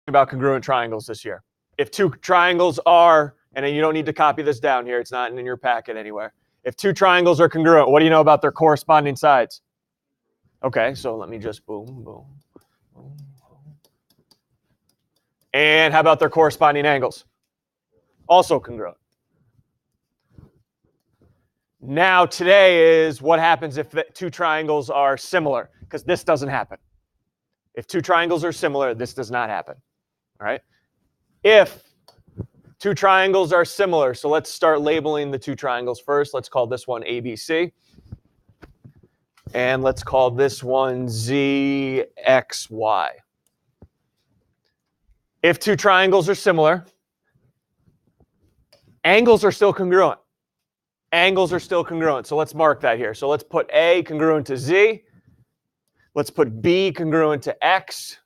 about congruent triangles this year. If two triangles are, and you don't need to copy this down here, it's not in your packet anywhere. If two triangles are congruent, what do you know about their corresponding sides? Okay, so let me just boom, boom, boom. And how about their corresponding angles? Also congruent. Now today is what happens if the two triangles are similar, because this doesn't happen. If two triangles are similar, this does not happen. All right? If two triangles are similar, so let's start labeling the two triangles first. Let's call this one ABC. And let's call this one ZXY. If two triangles are similar, angles are still congruent. Angles are still congruent. So let's mark that here. So let's put A congruent to Z. Let's put B congruent to X.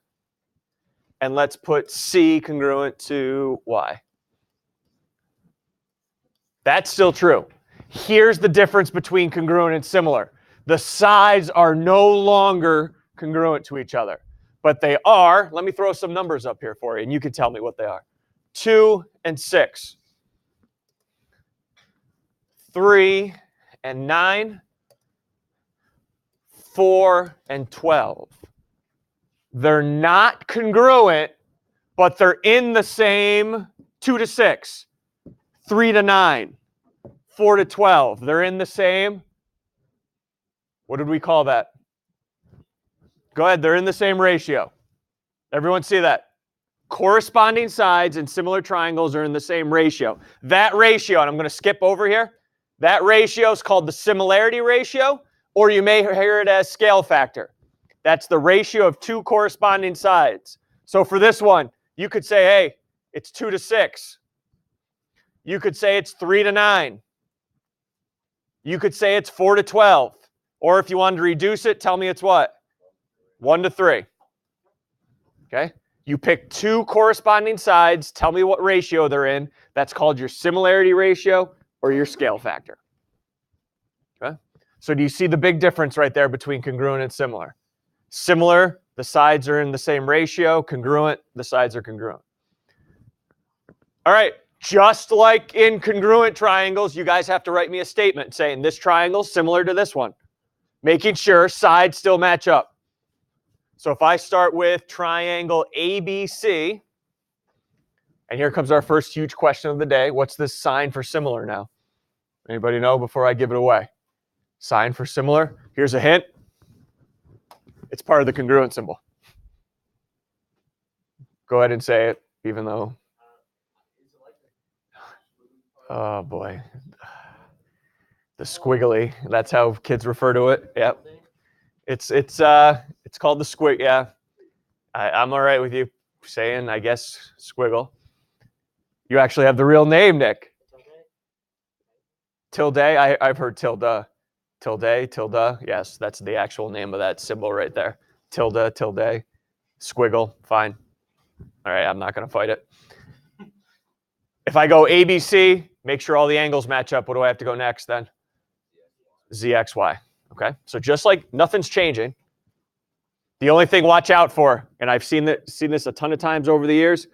And let's put C congruent to Y. That's still true. Here's the difference between congruent and similar. The sides are no longer congruent to each other, but they are. Let me throw some numbers up here for you, and you can tell me what they are. 2 and 6. 3 and 9. 4 and 12. They're not congruent, but they're in the same 2 to 6, 3 to 9, 4 to 12. They're in the same, what did we call that? Go ahead, they're in the same ratio. Everyone see that? Corresponding sides in similar triangles are in the same ratio. That ratio, and I'm going to skip over here, that ratio is called the similarity ratio, or you may hear it as scale factor. That's the ratio of two corresponding sides. So for this one, you could say, hey, it's 2 to 6. You could say it's 3 to 9. You could say it's 4 to 12. Or if you wanted to reduce it, tell me it's what? 1 to 3. Okay? You pick two corresponding sides, tell me what ratio they're in. That's called your similarity ratio or your scale factor. Okay? So do you see the big difference right there between congruent and similar? Similar, the sides are in the same ratio. Congruent, the sides are congruent. All right, just like in congruent triangles, you guys have to write me a statement saying this triangle is similar to this one, making sure sides still match up. So if I start with triangle ABC, and here comes our first huge question of the day. What's this sign for similar now? Anybody know before I give it away? Sign for similar. Here's a hint. It's part of the congruent symbol. Go ahead and say it, even though. Oh boy. The squiggly. That's how kids refer to it. Yep. It's called the squig. Yeah. I'm all right with you saying, I guess, squiggle. You actually have the real name, Nick. Tilde. I've heard tilde. Tilde, tilde. Yes, that's the actual name of that symbol right there. Tilde, tilde, squiggle. Fine. All right, I'm not going to fight it. If I go ABC, make sure all the angles match up. What do I have to go next then? ZXY. Okay, so just like nothing's changing. The only thing watch out for, and I've seen this a ton of times over the years,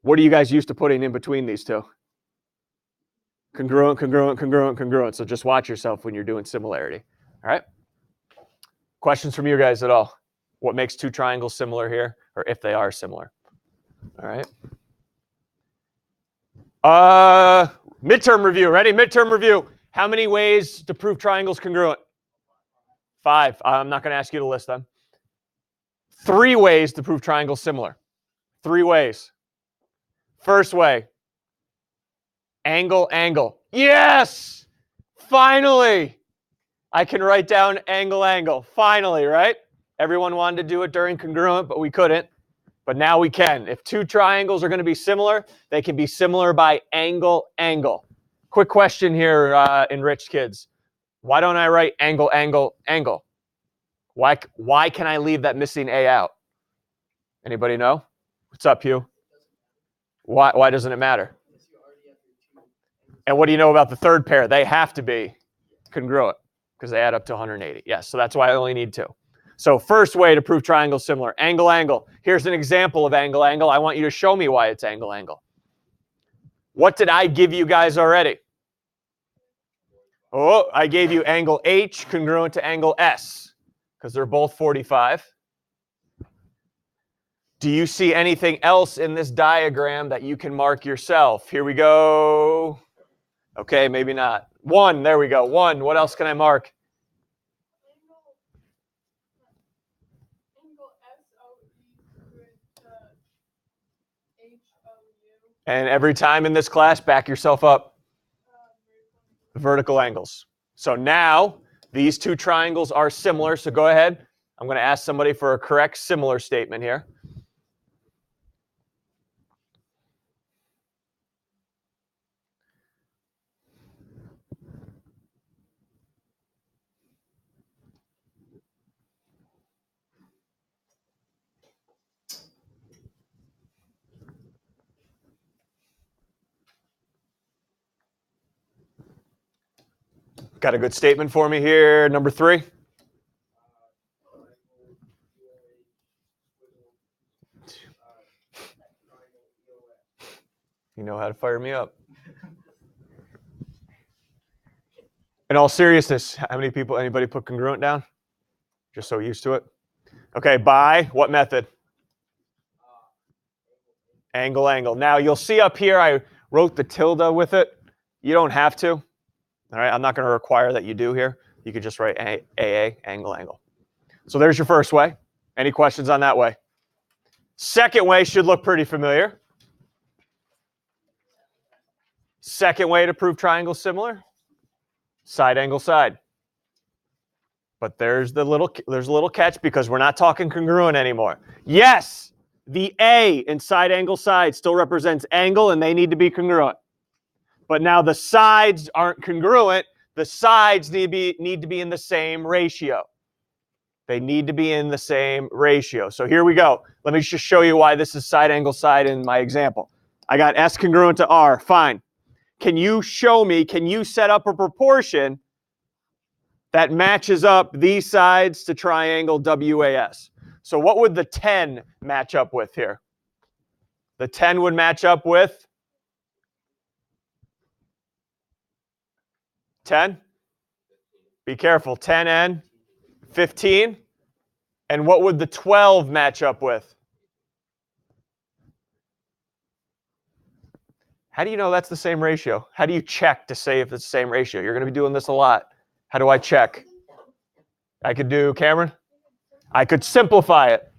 what are you guys used to putting in between these two? Congruent, congruent, congruent, congruent. So just watch yourself when you're doing similarity. All right? Questions from you guys at all? What makes two triangles similar here, or if they are similar? All right. Midterm review. Ready? Midterm review. How many ways to prove triangles congruent? 5. I'm not going to ask you to list them. 3 ways to prove triangles similar. 3 ways. First way. Angle, angle. Yes! Finally! I can write down angle, angle. Finally, right? Everyone wanted to do it during congruent, but we couldn't. But now we can. If two triangles are going to be similar, they can be similar by angle, angle. Quick question here, enriched kids. Why don't I write angle, angle, angle? Why can I leave that missing A out? Anybody know? What's up, Hugh? Why doesn't it matter? And what do you know about the third pair? They have to be congruent because they add up to 180. Yes, so that's why I only need 2. So first way to prove triangle similar, angle, angle. Here's an example of angle, angle. I want you to show me why it's angle, angle. What did I give you guys already? Oh, I gave you angle H congruent to angle S because they're both 45. Do you see anything else in this diagram that you can mark yourself? Here we go. Okay, maybe not. 1, there we go. 1, what else can I mark? And every time in this class, back yourself up. Vertical angles. So now, these two triangles are similar, so go ahead. I'm going to ask somebody for a correct similar statement here. Got a good statement for me here, number 3? You know how to fire me up. In all seriousness, how many people, anybody put congruent down? Just so used to it. Okay, by what method? Angle, angle. Now, you'll see up here, I wrote the tilde with it. You don't have to. All right, I'm not going to require that you do here. You could just write AA, angle, angle. So there's your first way. Any questions on that way? Second way should look pretty familiar. Second way to prove triangles similar, side angle side. But there's a little catch because we're not talking congruent anymore. Yes, the A in side angle side still represents angle and they need to be congruent. But now the sides aren't congruent. The sides need to be in the same ratio. They need to be in the same ratio. So here we go. Let me just show you why this is side angle side in my example. I got S congruent to R. Fine. Can you show me, can you set up a proportion that matches up these sides to triangle WAS? So what would the 10 match up with here? The 10 would match up with 10. Be careful. 10 and 15. And what would the 12 match up with? How do you know that's the same ratio? How do you check to say if it's the same ratio? You're going to be doing this a lot. How do I check? I could do, Cameron? I could simplify it.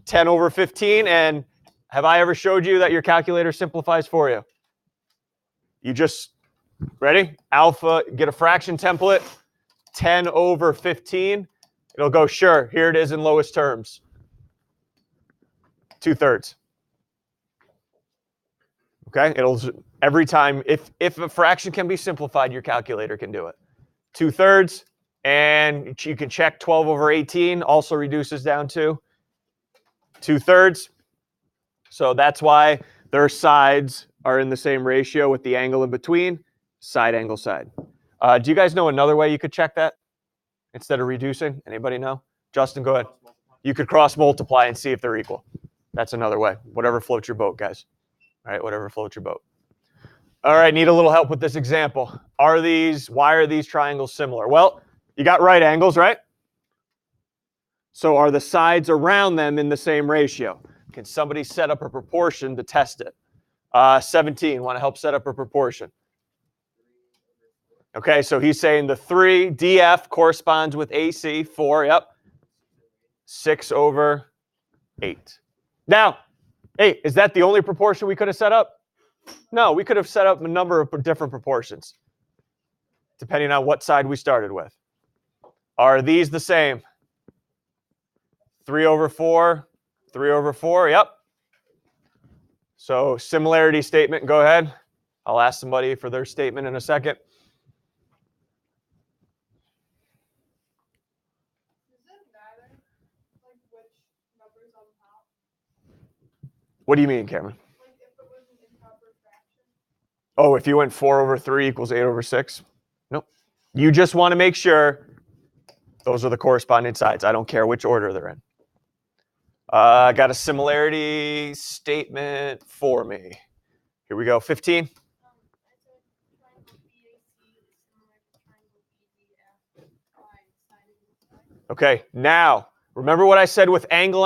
10 over 15. And have I ever showed you that your calculator simplifies for you? You just, ready? Alpha, get a fraction template. 10 over 15. It'll go, sure, here it is in lowest terms. 2/3. Okay, it'll every time, if a fraction can be simplified, your calculator can do it. 2/3, and you can check 12 over 18 also reduces down to 2/3. So that's why their sides are in the same ratio with the angle in between, side angle side. Do you guys know another way you could check that instead of reducing? Anybody know? Justin, go ahead. You could cross multiply and see if they're equal. That's another way. Whatever floats your boat, guys. All right, whatever floats your boat. All right, need a little help with this example. Why are these triangles similar? Well, you got right angles, right? So are the sides around them in the same ratio? Can somebody set up a proportion to test it? 17, want to help set up a proportion? Okay, so he's saying the 3 DF corresponds with AC, 4, yep. 6 over 8. Now, hey, is that the only proportion we could have set up? No, we could have set up a number of different proportions, depending on what side we started with. Are these the same? 3 over 4, 3 over 4, yep. So similarity statement, go ahead. I'll ask somebody for their statement in a second. What do you mean, Cameron? Like if it was an improper fraction. Oh, if you went 4 over 3 equals 8 over 6? Nope. You just want to make sure Those are the corresponding sides. I don't care which order they're in. I got a similarity statement for me. Here we go. 15. Okay, now, remember what I said with angle?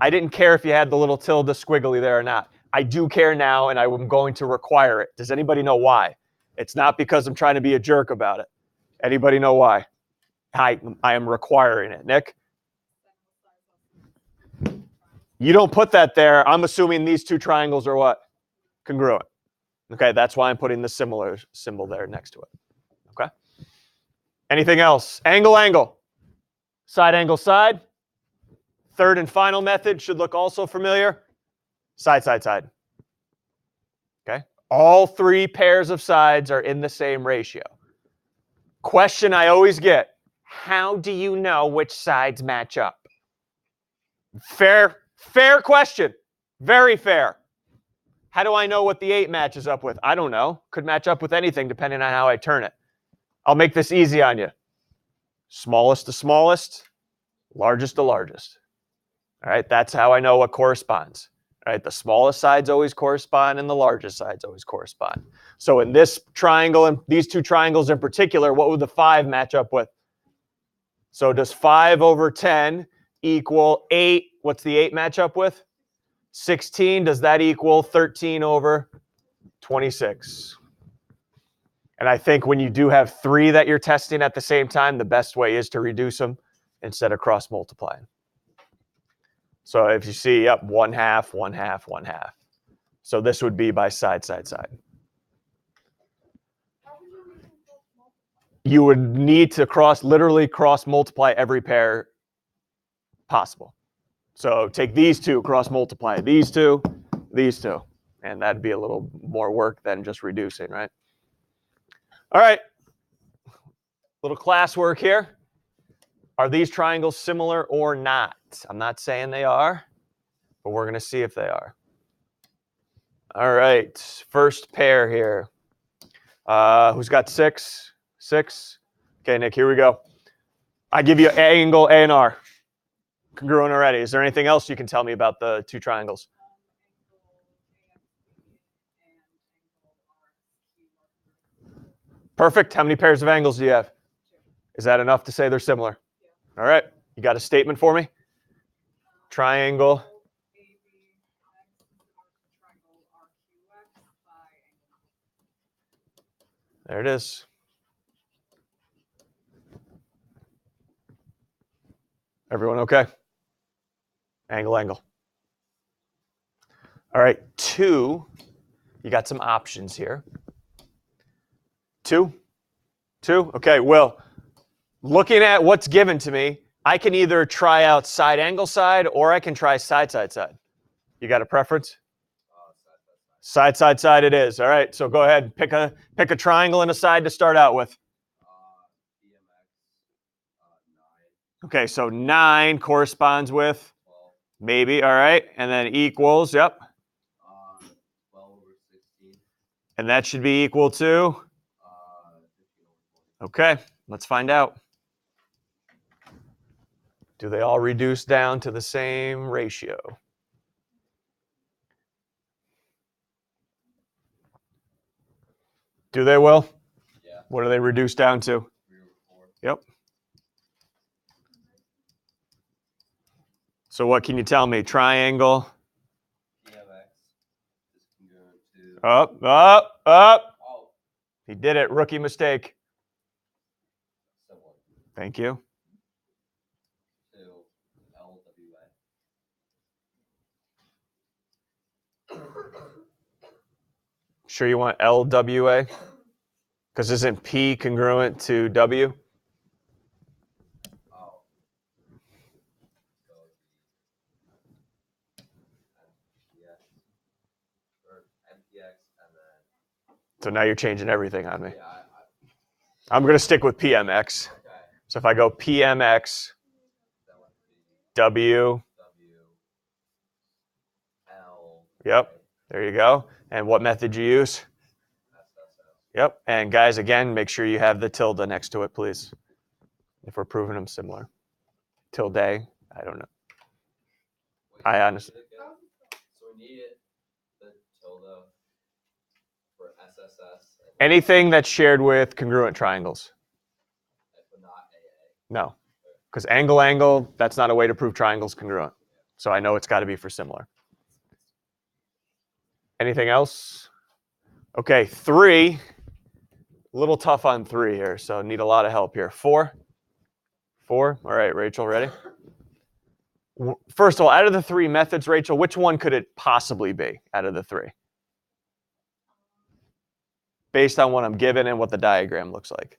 I didn't care if you had the little tilde squiggly there or not. I do care now, and I'm going to require it. Does anybody know why? It's not because I'm trying to be a jerk about it. Anybody know why? I am requiring it. Nick? You don't put that there. I'm assuming these two triangles are what? Congruent. Okay, that's why I'm putting the similar symbol there next to it. Okay? Anything else? Angle. Side, side. Third and final method should look also familiar. Side. Okay? All three pairs of sides are in the same ratio. Question I always get, how do you know which sides match up? Fair question. Very fair. How do I know what the 8 matches up with? I don't know. Could match up with anything depending on how I turn it. I'll make this easy on you. Smallest to smallest, largest to largest. All right, that's how I know what corresponds. All right, the smallest sides always correspond and the largest sides always correspond. So in this triangle and these two triangles in particular, what would the 5 match up with? So does 5 over 10 equal 8? What's the 8 match up with? 16. Does that equal 13 over 26? And I think when you do have 3 that you're testing at the same time, the best way is to reduce them instead of cross multiplying. So if you see, yep, 1/2, 1/2, 1/2. So this would be by side. You would need to literally cross multiply every pair possible. So take these two, cross multiply these two, and that'd be a little more work than just reducing, right? All right, little classwork here. Are these triangles similar or not? I'm not saying they are, but we're going to see if they are. All right, first pair here. Who's got 6? 6? Okay, Nick, here we go. I give you angle A and R. Congruent already. Is there anything else you can tell me about the two triangles? Perfect. How many pairs of angles do you have? Is that enough to say they're similar? All right. You got a statement for me? Triangle. There it is. Everyone okay? Angle. All right. 2. You got some options here. 2? Okay, Will. Looking at what's given to me, I can either try out side angle side or I can try side. You got a preference? Side it is. All right, so go ahead. Pick a triangle and a side to start out with. Okay, so 9 corresponds with maybe. All right, and then equals. Yep. 12 over 16. And that should be equal to. Okay, let's find out. Do they all reduce down to the same ratio? Do they, Will? Yeah. What do they reduce down to? 3 over 4. Yep. So what can you tell me? Triangle. PMX is congruent to. Up. Oh. He did it. Rookie mistake. Similar. Thank you. To LWA. Sure you want LWA? Because isn't P congruent to W? Oh. NPX and then. So now you're changing everything on me. Yeah, I'm going to stick with PMX. okay. So if I go PMX, W, L. yep, there you go. And what method you use? Yep. And guys, again, make sure you have the tilde next to it, please. if we're proving them similar. Tilde, I don't know. Wait, I honestly. So we need the tilde for SSS. Anything that's shared with congruent triangles. But not AA. No, because angle, that's not a way to prove triangles congruent. So I know it's got to be for similar. Anything else? Okay, 3. A little tough on 3 here, so need a lot of help here. 4. All right, Rachel, ready? First of all, out of the 3 methods, Rachel, which one could it possibly be out of the 3? Based on what I'm given and what the diagram looks like.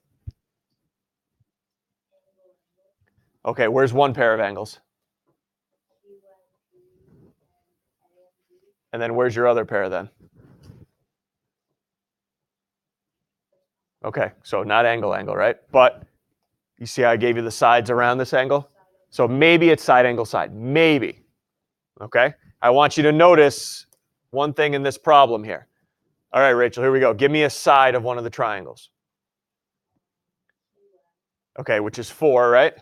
Okay, where's one pair of angles? And then where's your other pair then? Okay, so not angle, right? But you see how I gave you the sides around this angle? So maybe it's side angle side, maybe. Okay, I want you to notice one thing in this problem here. All right, Rachel, here we go. Give me a side of one of the triangles. Okay, which is 4, right?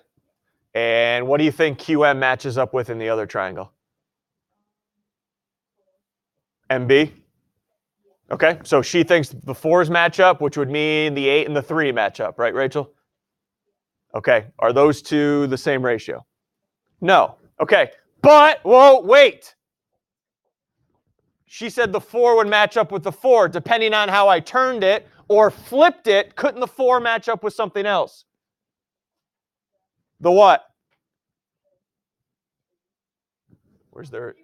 And what do you think QM matches up with in the other triangle? MB? Okay, so she thinks the 4s match up, which would mean the 8 and the 3 match up, right, Rachel? Okay, are those two the same ratio? No. Okay, but, whoa, wait. She said the 4 would match up with the 4. Depending on how I turned it or flipped it, couldn't the 4 match up with something else? The what? Where's there?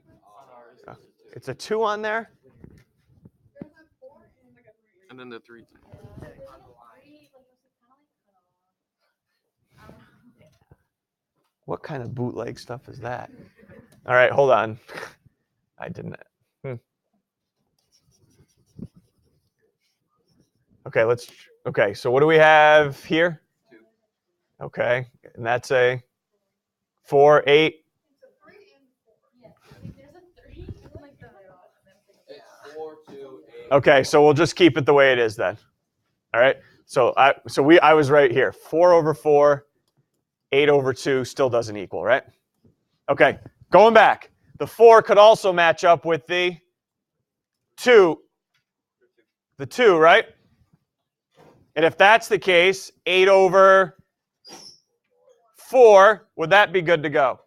It's a 2 on there? And then the 3. What kind of bootleg stuff is that? All right, hold on. I didn't. Okay, so what do we have here? 2. Okay, and that's a 4, 8. It's 4, 2, 8. Okay, so we'll just keep it the way it is then. All right, so I was right here. 4 over 4, 8 over 2 still doesn't equal, right? Okay, going back. The 4 could also match up with the 2. The 2, right? And if that's the case, 8 over 4, would that be good to go?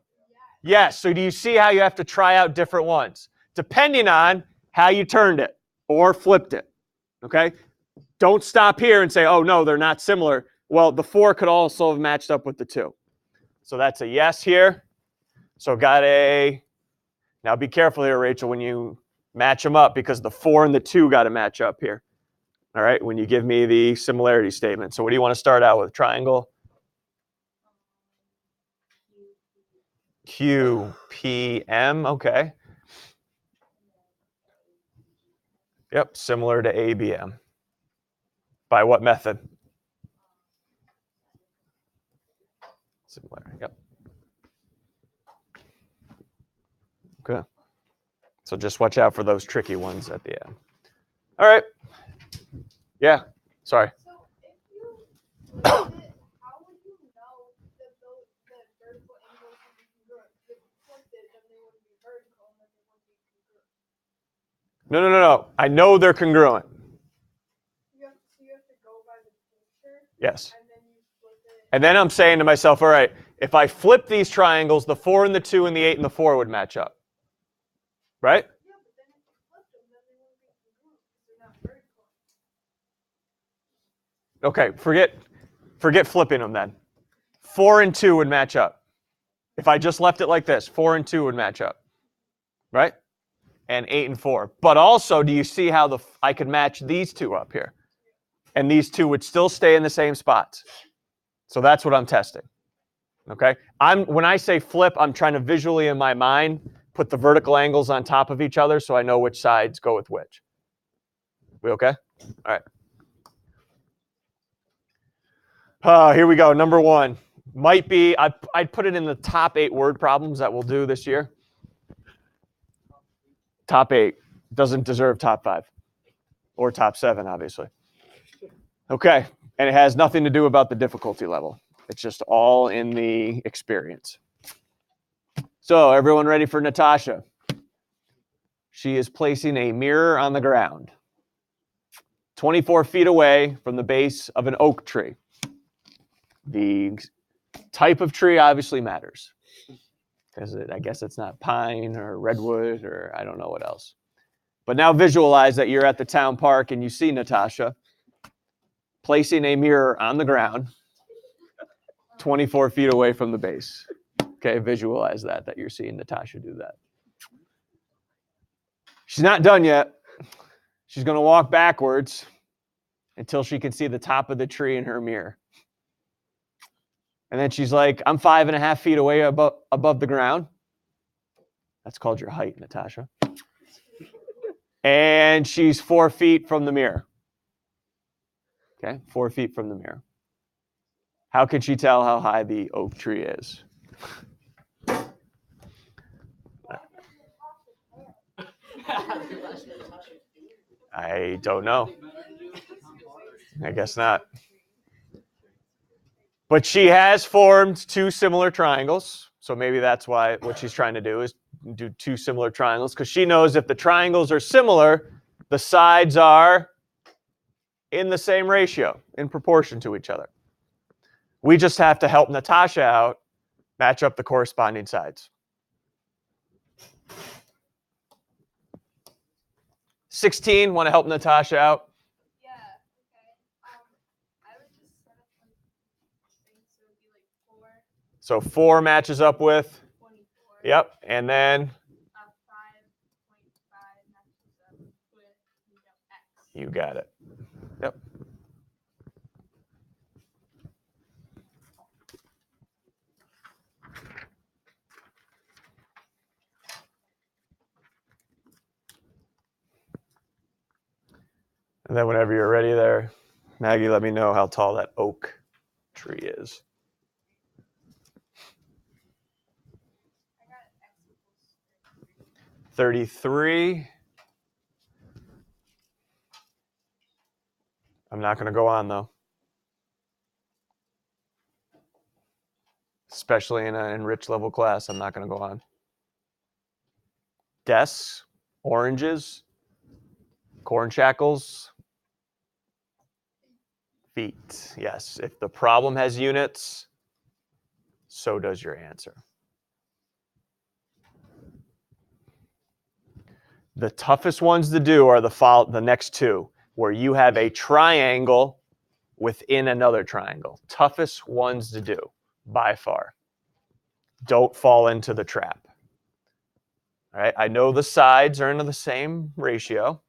Yes. So do you see how you have to try out different ones, depending on how you turned it or flipped it? Okay? Don't stop here and say, oh, no, they're not similar. Well, the 4 could also have matched up with the 2. So that's a yes here. So got a, now be careful here, Rachel, when you match them up, because the 4 and the 2 got to match up here. All right, when you give me the similarity statement. So what do you want to start out with? Triangle? QPM, okay. Yep, similar to ABM. By what method? Similar, yep. Okay. So just watch out for those tricky ones at the end. All right. Yeah, sorry. So if you flip it, how would you know that the vertical angles would be congruent? If you flipped it, then they wouldn't be vertical, and then they wouldn't be congruent. No. I know they're congruent. You have to go by the picture. Yes. And then you flip it. And then I'm saying to myself, all right, if I flip these triangles, the 4 and the 2 and the 8 and the 4 would match up. Right? Yeah, but then if you flipped them, then they wouldn't be congruent because they're not vertical. Okay, forget flipping them then. 4 and 2 would match up. If I just left it like this, 4 and 2 would match up. Right? And 8 and 4. But also, do you see how I could match these 2 up here? And these 2 would still stay in the same spots. So that's what I'm testing. Okay? When I say flip, I'm trying to visually in my mind put the vertical angles on top of each other so I know which sides go with which. We okay? All right. Here we go. Number 1. Might be, I'd put it in the top 8 word problems that we'll do this year. Top 8. Doesn't deserve top 5. Or top 7, obviously. Okay. And it has nothing to do about the difficulty level. It's just all in the experience. So everyone ready for Natasha? She is placing a mirror on the ground, 24 feet away from the base of an oak tree. The type of tree obviously matters, because I guess it's not pine or redwood or I don't know what else. But now visualize that you're at the town park and you see Natasha placing a mirror on the ground 24 feet away from the base. Okay, visualize that you're seeing Natasha do that. She's not done yet. She's going to walk backwards until she can see the top of the tree in her mirror. And then she's like, I'm 5.5 feet away above the ground. That's called your height, Natasha. And she's 4 feet from the mirror. Okay, 4 feet from the mirror. How can she tell how high the oak tree is? I don't know. I guess not. But she has formed two similar triangles. So maybe that's why what she's trying to do is do two similar triangles, because she knows if the triangles are similar, the sides are in the same ratio, in proportion to each other. We just have to help Natasha out, match up the corresponding sides. 16, want to help Natasha out? Yeah, okay. I would just set up like things so it'd be like 4. So 4 matches up with? 24. Yep, and then? 5.5 matches up with, X. You got it. Yep. And then whenever you're ready there, Maggie, let me know how tall that oak tree is. I got X equals 33. I'm not going to go on, though. Especially in an enriched level class, I'm not going to go on. Desks, oranges, corn shackles, feet. Yes, if the problem has units, so does your answer. The toughest ones to do are the next two, where you have a triangle within another triangle. Toughest ones to do, by far. Don't fall into the trap. All right, I know the sides are in the same ratio.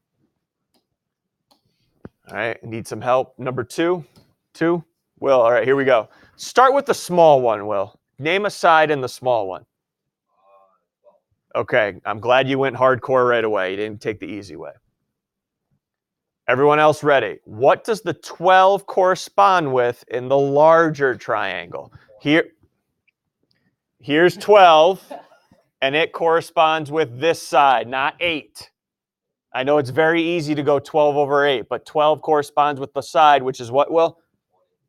All right, need some help. Number 2. Will, all right, here we go. Start with the small one, Will. Name a side in the small one. Okay, I'm glad you went hardcore right away. You didn't take the easy way. Everyone else ready? What does the 12 correspond with in the larger triangle? Here's 12, and it corresponds with this side, not 8. I know it's very easy to go 12 over 8, but 12 corresponds with the side, which is what, Will?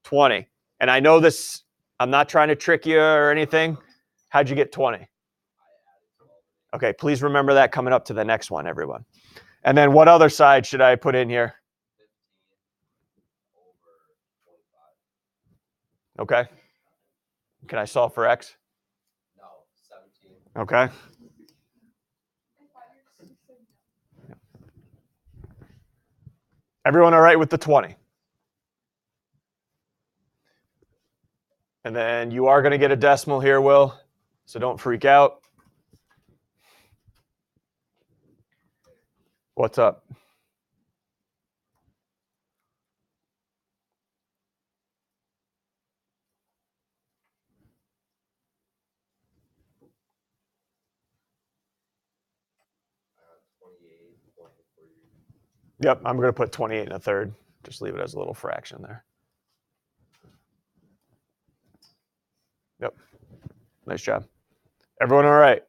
20. And I know this, I'm not trying to trick you or anything. How'd you get 20? Okay, please remember that coming up to the next one, everyone. And then what other side should I put in here? 15 over 25. Okay. Can I solve for x? No, 17. Okay. Everyone all right with the 20? And then you are going to get a decimal here, Will, so don't freak out. What's up? I got 28.3. Yep, I'm going to put 28 1/3. Just leave it as a little fraction there. Yep. Nice job. Everyone all right?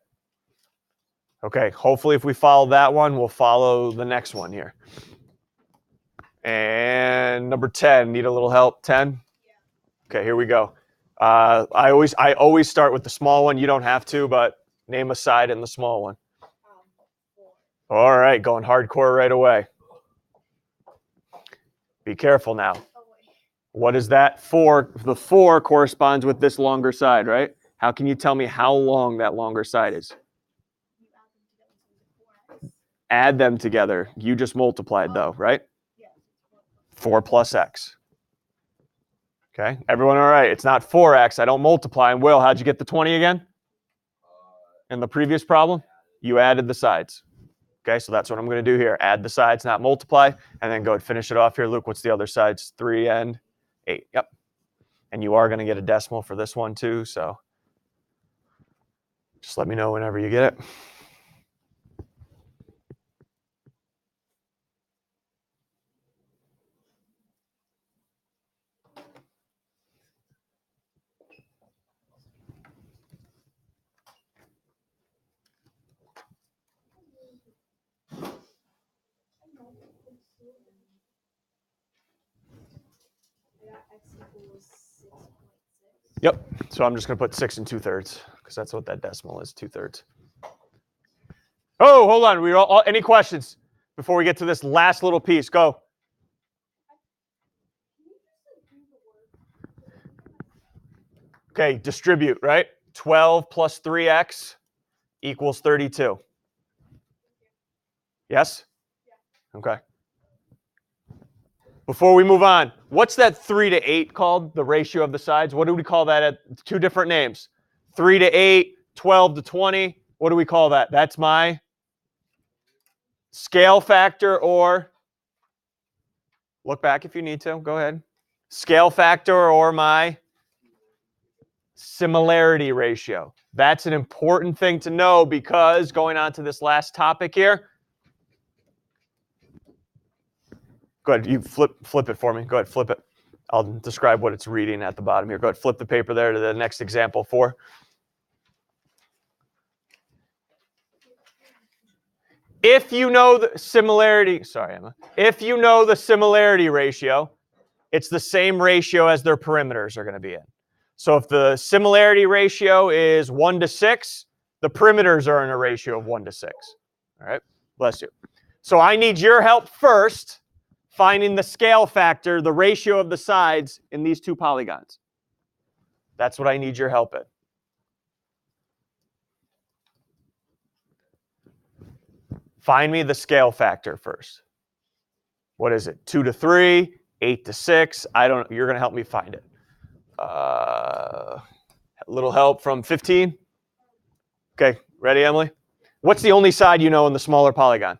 Okay, hopefully if we follow that one, we'll follow the next one here. And number 10, need a little help? 10? Yeah. Okay, here we go. I always start with the small one. You don't have to, but name a side in the small one. 4. All right, going hardcore right away. Be careful now. Oh, wait. What is that? 4. The 4 corresponds with this longer side, right? How can you tell me how long that longer side is? You Add them together. You just multiplied though, right? Yeah. 4 plus x. Okay, everyone all right? It's not 4x. I don't multiply. And Will, how'd you get the 20 again? In the previous problem? You added the sides. Okay, so that's what I'm going to do here. Add the sides, not multiply, and then go and finish it off here. Luke, what's the other sides? 3 and 8. Yep. And you are going to get a decimal for this one too, so just let me know whenever you get it. I got x equals 6.6. Yep. So I'm just going to put 6 2/3 because that's what that decimal is, 2/3. Oh, hold on. We all any questions before we get to this last little piece? Go. Can you just do the word? Okay, distribute, right? 12 plus 3x equals 32. Yes? Okay. Before we move on, what's that 3 to 8 called? The ratio of the sides? What do we call that at 2 different names? 3 to 8, 12 to 20. What do we call that? That's my scale factor, or look back if you need to. Go ahead. Scale factor or my similarity ratio. That's an important thing to know because going on to this last topic here. Go ahead, you flip it for me. Go ahead, flip it. I'll describe what it's reading at the bottom here. Go ahead, flip the paper there to the next example 4. If you know the similarity, sorry, Emma. If you know the similarity ratio, it's the same ratio as their perimeters are going to be in. So if the similarity ratio is 1 to 6, the perimeters are in a ratio of 1 to 6. All right, bless you. So I need your help first finding the scale factor, the ratio of the sides in these 2 polygons. That's what I need your help in. Find me the scale factor first. What is it? 2 to 3, 8 to 6. I don't. You're going to help me find it. A little help from 15. Okay, ready, Emily? What's the only side you know in the smaller polygon?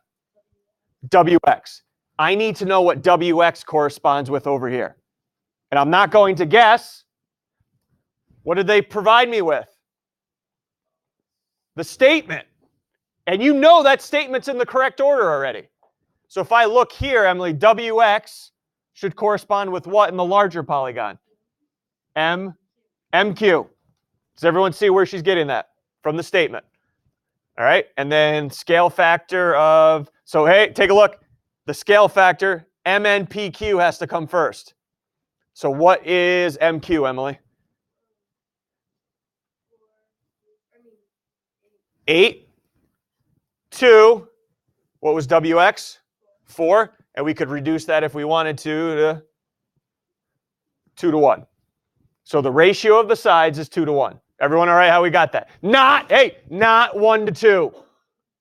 WX. I need to know what WX corresponds with over here. And I'm not going to guess. What did they provide me with? The statement. And you know that statement's in the correct order already. So if I look here, Emily, WX should correspond with what in the larger polygon? MQ. Does everyone see where she's getting that? From the statement. All right, and then scale factor of, so hey, take a look. The scale factor, MNPQ has to come first. So what is MQ, Emily? 8. 2. What was WX? 4. And we could reduce that if we wanted to 2 to 1. So the ratio of the sides is 2 to 1. Everyone all right how we got that? Not 1 to 2.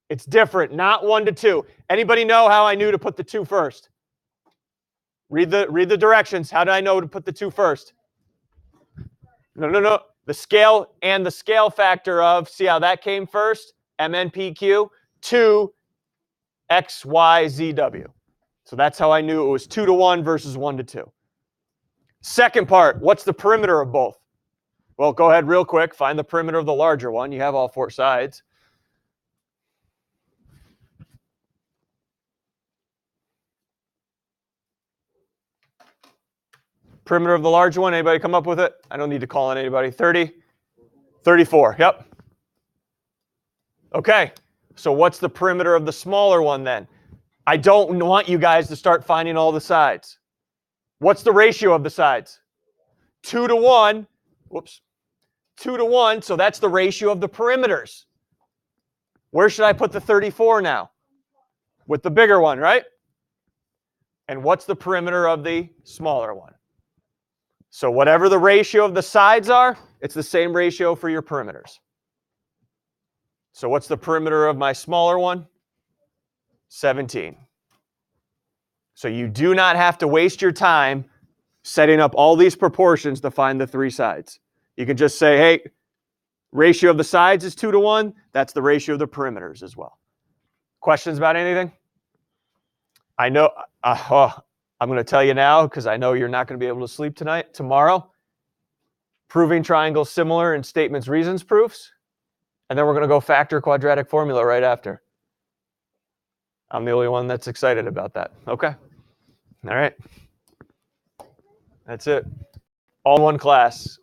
It's different, not 1 to 2. Anybody know how I knew to put the 2 first? Read the directions. How did I know to put the 2 first? No. The scale and the scale factor of, see how that came first? MNPQ, 2 XYZW. So that's how I knew it was 2 to 1 versus 1 to 2. Second part, what's the perimeter of both? Well, go ahead real quick. Find the perimeter of the larger one. You have all 4 sides. Perimeter of the larger one, anybody come up with it? I don't need to call on anybody. 30, 34, yep. Okay, so what's the perimeter of the smaller one then? I don't want you guys to start finding all the sides. What's the ratio of the sides? 2 to 1. whoops, 2 to 1, so that's the ratio of the perimeters. Where should I put the 34 now? With the bigger one, right? And what's the perimeter of the smaller one? So whatever the ratio of the sides are, it's the same ratio for your perimeters. So what's the perimeter of my smaller one? 17. So you do not have to waste your time setting up all these proportions to find the 3 sides. You can just say, hey, ratio of the sides is 2 to 1. That's the ratio of the perimeters as well. Questions about anything? I know, I'm going to tell you now because I know you're not going to be able to sleep tonight. Tomorrow, proving triangles similar in statements, reasons, proofs. And then we're going to go factor quadratic formula right after. I'm the only one that's excited about that. Okay. All right. That's it. All one class.